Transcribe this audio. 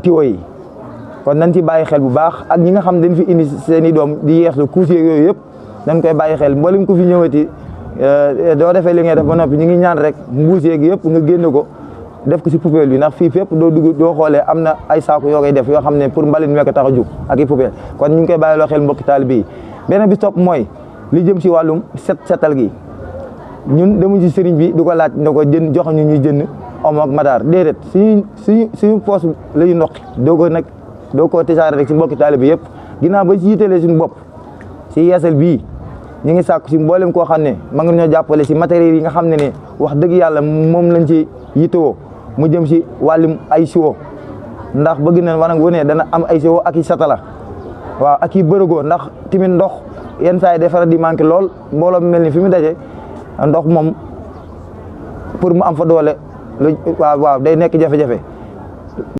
tiwo yi kon nañ ci bàyyi xel bu baax ak ñi nga xam dañ fi indi seen i doom di yeex lu couche yooyu yëpp dañ koy bàyyi xel mboolem ku fi ñëwati doo defee li ngay def ba noppi ñu ngi ñaan rek mbuus yeeg yëpp nga génne ko def ko si poubelle bi ndax fii fépp doo dugg doo xoolee am na ay saako yoo koy def yoo xam ne pour mbalit mi ko tax a jug ak i poubelle kon ñu ngi koy bàyyi loo xel mbokki taalibe yi beneen bi topp mooy li jëm si wàllum setal gi ñun demuñ ci sëriñ bi du ko laaj ne ko jën jox ñu ñuy jënd omo ak madaar déedéet suñu poos la ñu noqi doo ko tisaare rek si mbokki taalibe yëpp ginnaaw ba ci yitalee suñu bopp si yeesal bii ñu ngi sàkku si mboolem koo xam ne ma ngi ñoo jàppale si matériels yi nga xam ne wax dëgg yàlla moom lañ ci yitewoo mu jëm si wàllum ay siwo ndax bëgg na wanag wu ne dana am ay siwo ak i satala waaw ak i bërëgoo ndax tamit ndox yenn saa yi day faral di manqué lool mbooloo mi mel ni fi mu daje ndox moom pour mu am fa doole waaw day nekk jafe-jafe